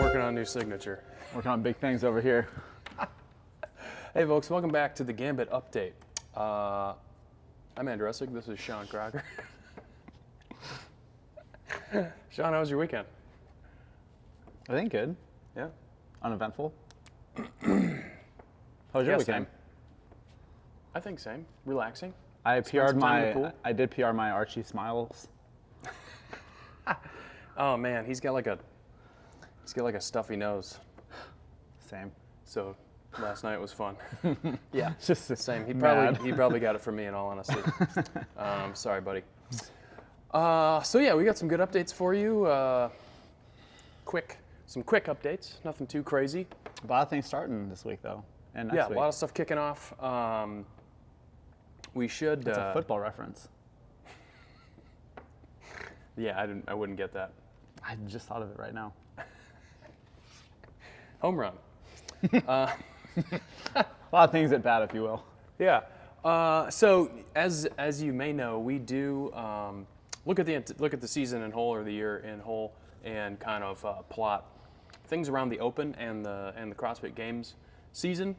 working on a new signature. Working on big things over here. Hey folks, welcome back to the Gambit Update. I'm Andrew Essig, this is Sean Crocker. Sean, how was your weekend? I think good. Yeah? Uneventful. How was your weekend? Same. I think same. Relaxing. I Spent some time in the pool. I did PR my Archie Smiles. Oh man, he's got like a stuffy nose. Same. So last night was fun. Yeah. Just the Same. He mad. probably got it from me in all honesty. Sorry, buddy. So yeah, we got some good updates for you. Some quick updates. Nothing too crazy. A lot of things starting this week though, and next week. A lot of stuff kicking off. We should. That's a football reference. Yeah, I wouldn't get that. I just thought of it right now. Home run. A lot of things at bat, if you will. Yeah. So as you may know, we do look at the season in whole or the year in whole, and kind of plot things around the Open and the CrossFit Games season,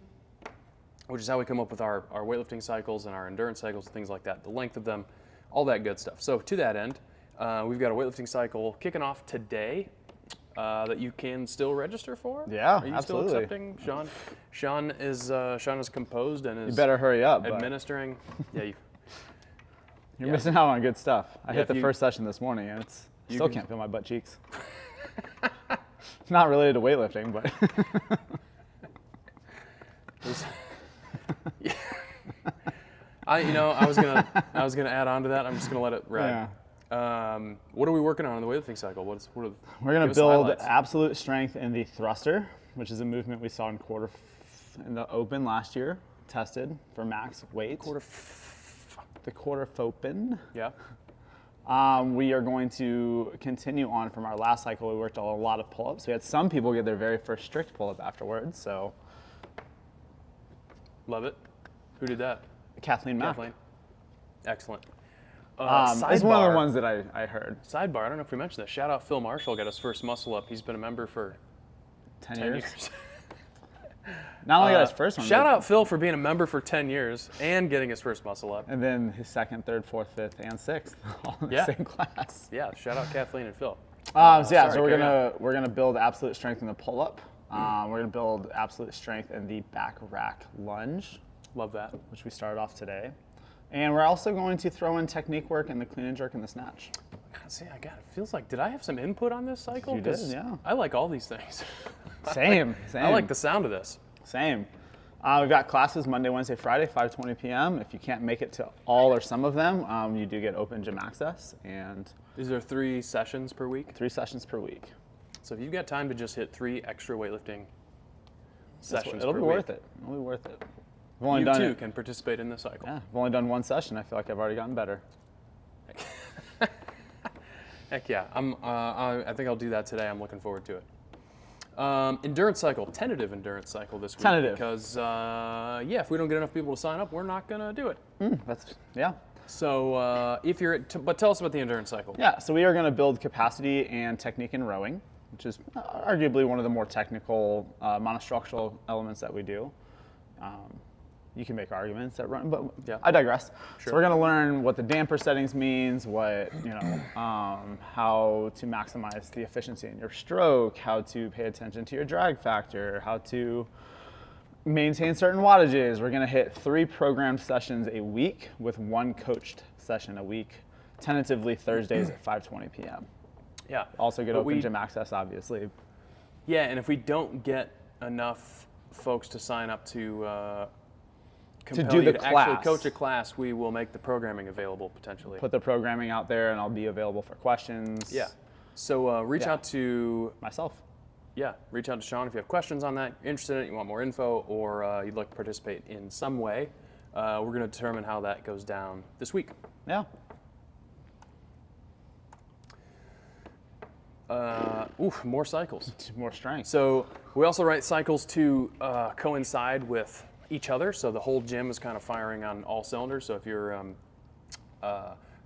which is how we come up with our weightlifting cycles and our endurance cycles and things like that, the length of them, all that good stuff. So to that end, we've got a weightlifting cycle kicking off today that you can still register for. Yeah, Are you absolutely. still accepting, Sean? Sean is composed and is. You better hurry up. Administering. Yeah. You're missing out on good stuff. I Yeah, hit the first session this morning and still can't feel my butt cheeks. It's not related to weightlifting, but. I was gonna add on to that. I'm just gonna let it ride. Yeah. What are we working on in the weightlifting cycle? We're going to build absolute strength in the thruster, which is a movement we saw in the Open last year, tested for max weight. The quarter open. Yeah. We are going to continue on from our last cycle. We worked on a lot of pull-ups. We had some people get their very first strict pull-up afterwards. So. Love it. Who did that? Kathleen Mack. Excellent. It's one of the ones that I heard. Sidebar, I don't know if we mentioned this. Shout out Phil Marshall, got his first muscle up. He's been a member for 10 years. Not only got his first one. Shout out Phil for being a member for 10 years and getting his first muscle up. And then his second, third, fourth, fifth, and sixth, all in the same class. Yeah, shout out Kathleen and Phil. So we're gonna build absolute strength in the pull-up. We're gonna build absolute strength in the back rack lunge. Love that. Which we started off today. And we're also going to throw in technique work in the clean and jerk and the snatch. See, it feels like, did I have some input on this cycle? You did, yeah. I like all these things. Same. I like the sound of this. Same. We've got classes Monday, Wednesday, Friday, 5:20 p.m. If you can't make it to all or some of them, you do get open gym access. And is there 3 sessions per week? 3 sessions per week. So if you've got time to just hit 3 extra weightlifting sessions per week. It'll be worth it. It'll be worth it. You too can participate in the cycle. Yeah, I've only done 1 session. I feel like I've already gotten better. Heck yeah, I think I'll do that today. I'm looking forward to it. Endurance cycle, tentative endurance cycle this week. Tentative. Because if we don't get enough people to sign up, we're not gonna do it. Yeah. So but tell us about the endurance cycle. Yeah, so we are going to build capacity and technique in rowing, which is arguably one of the more technical monostructural elements that we do. You can make arguments that run, but I digress. Sure. So we're going to learn what the damper settings means, how to maximize the efficiency in your stroke, how to pay attention to your drag factor, how to maintain certain wattages. We're going to hit 3 programmed sessions a week with 1 coached session a week, tentatively Thursdays at 5:20 p.m. Yeah. Also get open gym access, obviously. Yeah, and if we don't get enough folks to sign up to do the class, actually coach a class, we will make the programming available potentially. Put the programming out there, and I'll be available for questions. Yeah. So reach out to myself. Yeah, reach out to Sean if you have questions on that, you're interested in it, you want more info, or you'd like to participate in some way. We're going to determine how that goes down this week. Yeah. More cycles. More strength. So we also write cycles to coincide with each other, so the whole gym is kind of firing on all cylinders. So if you're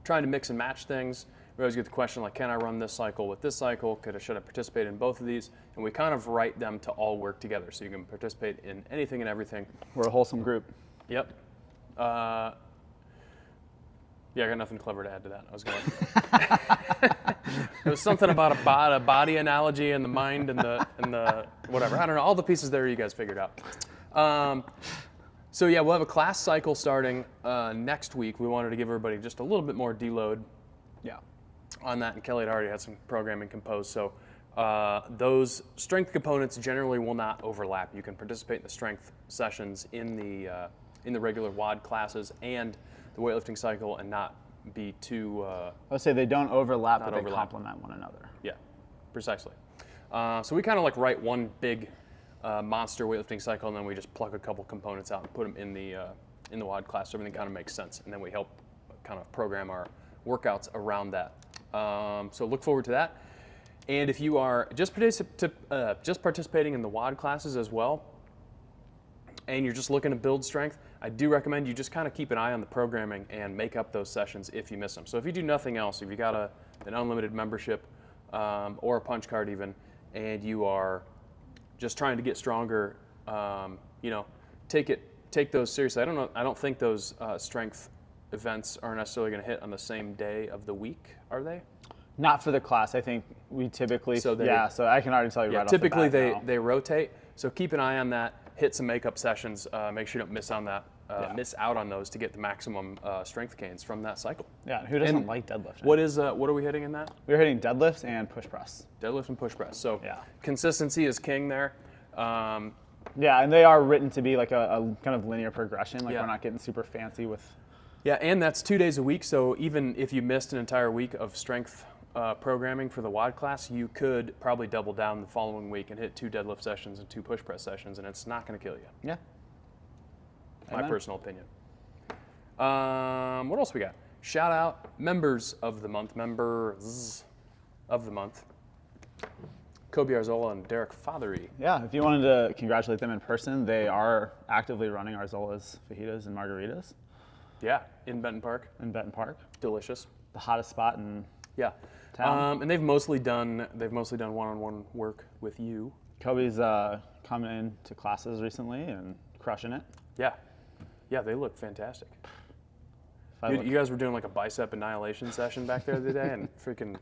trying to mix and match things, we always get the question like, can I run this cycle with this cycle? Should I participate in both of these? And we kind of write them to all work together, so you can participate in anything and everything. We're a wholesome group. Yep. Yeah, I got nothing clever to add to that. I was going. It was something about a body analogy and the mind and the whatever. I don't know. All the pieces there you guys figured out. So yeah, we'll have a class cycle starting next week. We wanted to give everybody just a little bit more deload. Yeah. On that, and Kelly had already had some programming composed. So those strength components generally will not overlap. You can participate in the strength sessions in the regular WOD classes and the weightlifting cycle and not be too... I would say they don't overlap, but they complement one another. Yeah, precisely. So we kind of like write one big monster weightlifting cycle, and then we just pluck a couple components out and put them in the WOD class so everything kind of makes sense. And then we help kind of program our workouts around that. So look forward to that. And if you are just participating in the WOD classes as well, and you're just looking to build strength, I do recommend you just kind of keep an eye on the programming and make up those sessions if you miss them. So if you do nothing else, if you got an unlimited membership or a punch card even, and you are just trying to get stronger, take those seriously. I don't think those strength events are necessarily going to hit on the same day of the week, are they? Not for the class. I think we typically, so I can already tell you right off the bat. Typically they rotate, so keep an eye on that. Hit some makeup sessions. Make sure you don't miss out on those to get the maximum strength gains from that cycle. Yeah, who doesn't like deadlifting? What are we hitting in that? We're hitting deadlifts and push press. Deadlift and push press. So consistency is king there. Yeah, and they are written to be like a kind of linear progression. Like we're not getting super fancy with. Yeah, and that's 2 days a week. So even if you missed an entire week of strength programming for the WOD class, you could probably double down the following week and hit 2 deadlift sessions and 2 push press sessions, and it's not going to kill you. Yeah. My personal opinion. What else we got? Shout out members of the month. Kobe Arzola and Derek Fothery. Yeah, if you wanted to congratulate them in person, they are actively running Arzola's fajitas and margaritas. Yeah, in Benton Park. Delicious. The hottest spot in town. And they've mostly done one-on-one work with you. Kobe's coming into classes recently and crushing it. Yeah, they look fantastic. Dude, you guys were doing like a bicep annihilation session back there the other day, and freaking.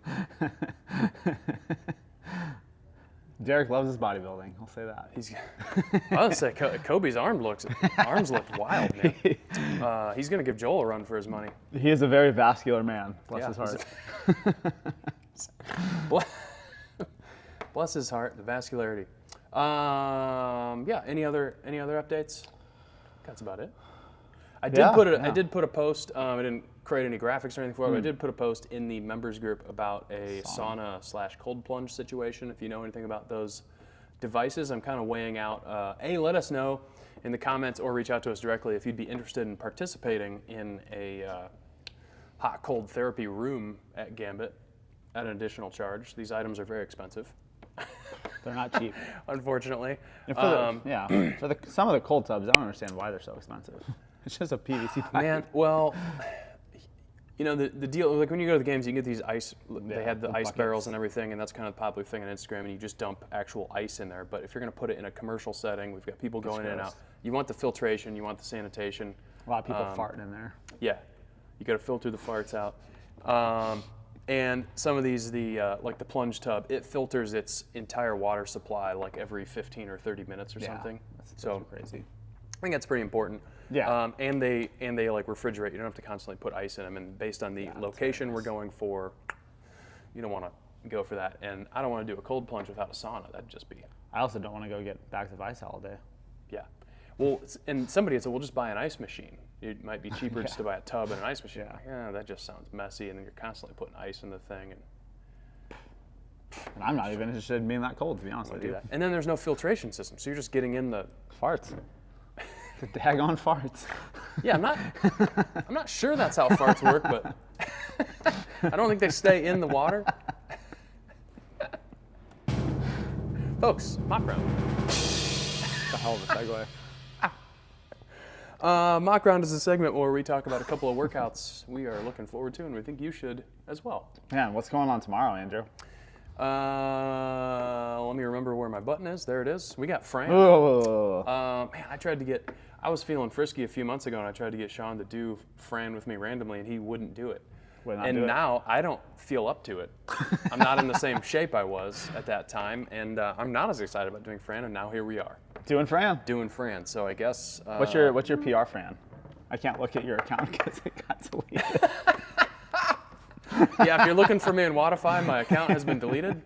Derek loves his bodybuilding. I'll say that. I was gonna say Kobe's arms look wild, man. He's gonna give Joel a run for his money. He is a very vascular man. Bless his heart. Bless his heart. The vascularity. Any other updates? That's about it. I did put a post. I didn't create any graphics or anything for it, but I did put a post in the members group about a sauna/cold plunge situation. If you know anything about those devices, I'm kind of weighing out. Let us know in the comments or reach out to us directly if you'd be interested in participating in a hot-cold therapy room at Gambt at an additional charge. These items are very expensive. They're not cheap, unfortunately. And for some of the cold tubs, I don't understand why they're so expensive. It's just a PVC pipe. Man, well, the deal, like when you go to the games, you can get these ice, they had the ice barrels and everything, and that's kind of the popular thing on Instagram, and you just dump actual ice in there. But if you're going to put it in a commercial setting, we've got people going in and out. You want the filtration, you want the sanitation. A lot of people farting in there. Yeah, you got to filter the farts out. And some of these, like the plunge tub, it filters its entire water supply like every 15 or 30 minutes or something. That's crazy. I think that's pretty important. Yeah. And they like refrigerate. You don't have to constantly put ice in them. And based on the location we're going for, you don't want to go for that. And I don't want to do a cold plunge without a sauna. That'd just be. I also don't want to go get bags of ice all day. Yeah. Well, and somebody had said, we'll just buy an ice machine. It might be cheaper just to buy a tub and an ice machine. Yeah, that just sounds messy, and then you're constantly putting ice in the thing. And I'm not even interested in being that cold, to be honest with you. And then there's no filtration system, so you're just getting in the farts. The daggone farts. Yeah, I'm not sure that's how farts work, but I don't think they stay in the water. Folks, pop round. The hell of a segue. Mock Round is a segment where we talk about a couple of workouts we are looking forward to, and we think you should as well. Man, what's going on tomorrow, Andrew? Let me remember where my button is. There it is. We got Fran. Man, I was feeling frisky a few months ago, and I tried to get Sean to do Fran with me randomly, and he wouldn't do it. And now I don't feel up to it. I'm not in the same shape I was at that time, and I'm not as excited about doing Fran, and now here we are. Doing Fran. So I guess. What's your PR Fran? I can't look at your account because it got deleted. Yeah, if you're looking for me in Wodify, my account has been deleted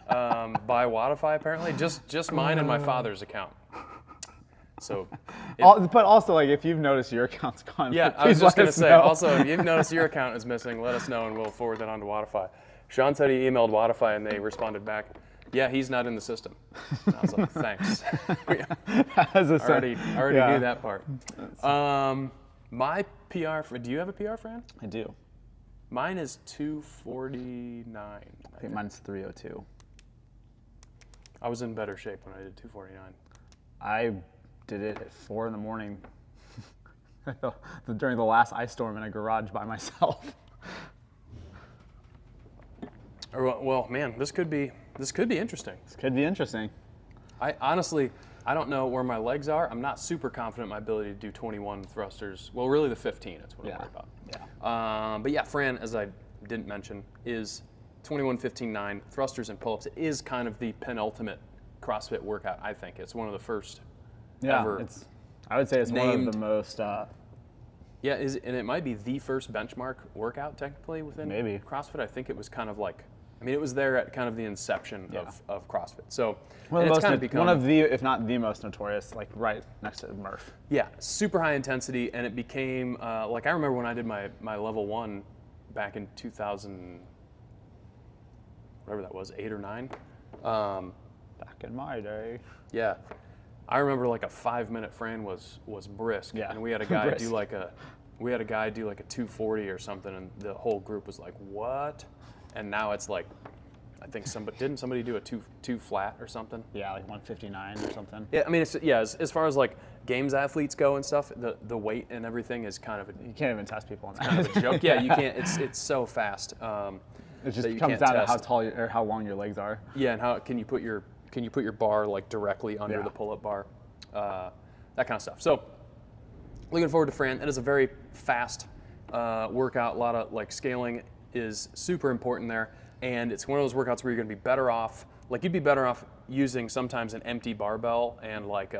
by Wodify apparently. Just mine and my father's account. So. But also, like, if you've noticed your account's gone, Yeah, I was just going to say. Also, if you've noticed your account is missing, let us know and we'll forward that on to Wodify. Sean said he emailed Wodify and they responded back, "Yeah, he's not in the system." And I was like, "Thanks." already knew that part. My PR. Do you have a PR, Fran? I do. Mine is 249. I think mine's 302. I was in better shape when I did 249. I did it at 4 in the morning during the last ice storm in a garage by myself. Well, man, this could be interesting. This could be interesting. I honestly don't know where my legs are. I'm not super confident in my ability to do 21 thrusters. Well, really the 15. That's what I'm worried about. Yeah. But yeah, Fran, as I didn't mention, is 21, 15, 9 thrusters and pull-ups. It is kind of the penultimate CrossFit workout. I think it's one of the first. Ever I would say it's one of the most. Yeah, and it might be the first benchmark workout technically within CrossFit. I think it was kind of like, it was there at kind of the inception of CrossFit. So one of the, if not the most notorious, like right next to Murph. Yeah, super high intensity, and it became like I remember when I did my level 1 back in 2000, whatever that was, 8 or 9. Back in my day. Yeah. I remember like a 5-minute Fran was brisk, and we had a guy do like a 240 or something, and the whole group was like, "What?" And now it's like, I think didn't somebody do a two flat or something? Yeah, like 159 or something. Yeah, I mean, as far as like games athletes go and stuff, the weight and everything is kind of you can't even test people on that. Kind of a joke. Yeah, you can't. It's so fast. It just comes down to how tall or how long your legs are. Yeah, and how can you put your bar like directly under the pull-up bar, that kind of stuff. So looking forward to Fran. It is a very fast workout. A lot of like scaling is super important there, and it's one of those workouts where you're going to be better off. Like you'd be better off using sometimes an empty barbell and like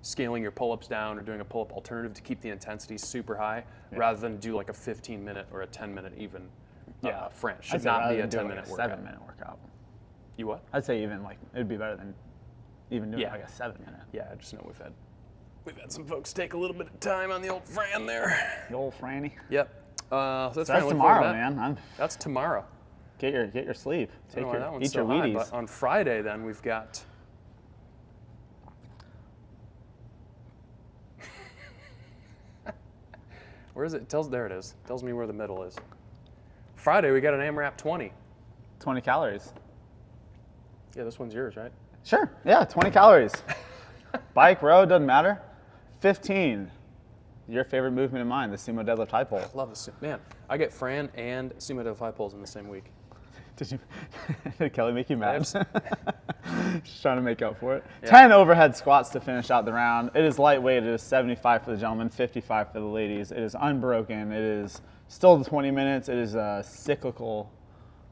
scaling your pull-ups down or doing a pull-up alternative to keep the intensity super high, rather than do like a 15-minute or a 10-minute even. Fran should not be a 10-minute workout. 7-minute workout. You what? I'd say even like it'd be better than even doing like a 7-minute. Yeah, I just know we've had some folks take a little bit of time on the old Fran there. The old Franny. Yep. So that's tomorrow, man. That's tomorrow. Get your sleep. Eat your Wheaties. But on Friday, then we've got. Where is it? There it is. Tells me where the middle is. Friday, we got an AMRAP 20. 20 calories. Yeah, this one's yours, right? Sure. Yeah, 20 calories. Bike, row, doesn't matter. 15. Your favorite movement of mine, the sumo deadlift high pull. I love this. Man, I get Fran and sumo deadlift high pulls in the same week. Did Kelly make you mad? Just trying to make up for it. Yeah. 10 overhead squats to finish out the round. It is lightweight. It is 75 for the gentlemen, 55 for the ladies. It is unbroken. It is still the 20 minutes. It is a cyclical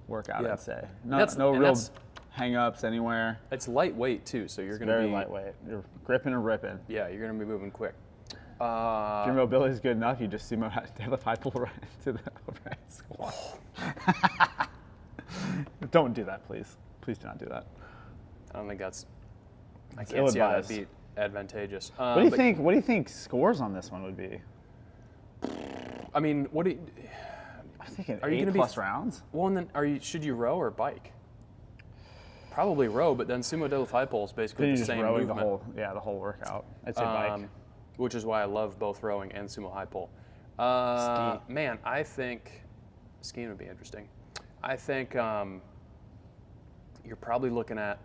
workout, I'd say. No real hang-ups anywhere. It's lightweight, too, so you're going to be... very lightweight. You're gripping and ripping. Yeah, you're going to be moving quick. If your mobility is good enough, you just sumo deadlift high pull right into the overhead squat. Don't do that, please. Please do not do that. I don't think that's... I can't see how that'd be advantageous. What do you think scores on this one would be? I mean, what do you... I'm thinking 8+ rounds. Well, and then should you row or bike? Probably row, but then sumo deadlift high pull is basically the same movement. The whole workout. I'd say bike. Which is why I love both rowing and sumo high pull. Ski. Man, I think skiing would be interesting. I think you're probably looking at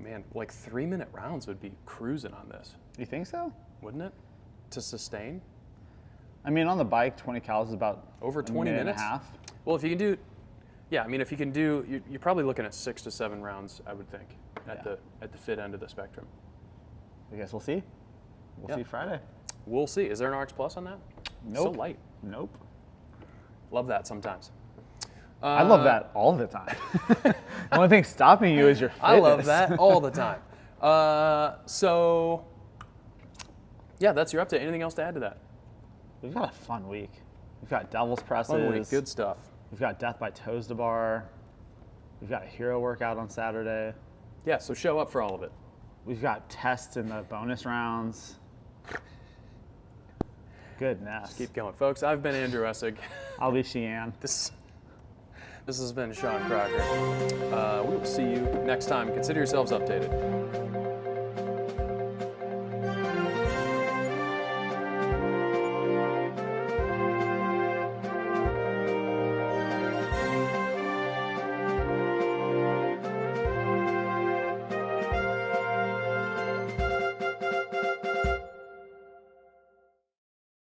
Man, like 3-minute rounds would be cruising on this, You think so? wouldn't it? To sustain I mean, on the bike, 20 cals is about over a 20 minute minutes. and a half. Well, if you can do, yeah, I mean, if you can do, you're probably looking at 6 to 7 rounds, I would think, at Yeah. the fit end of the spectrum. I guess we'll see. We'll Yeah. see Friday. We'll see. Is there an RX Plus on that? So Nope. light. Nope. Love that sometimes. I love that all the time. The only thing stopping you is your fitness. I love that all the time. So, yeah, that's your update. Anything else to add to that? We've got a fun week. We've got Devil's Presses. Fun week. Good stuff. We've got Death by Toes to Bar. We've got a hero workout on Saturday. Yeah, so show up for all of it. We've got tests in the bonus rounds. Goodness. Keep going, folks. I've been Andrew Essig. I'll be Sheehan. This has been Sean Crocker. We will see you next time. Consider yourselves updated.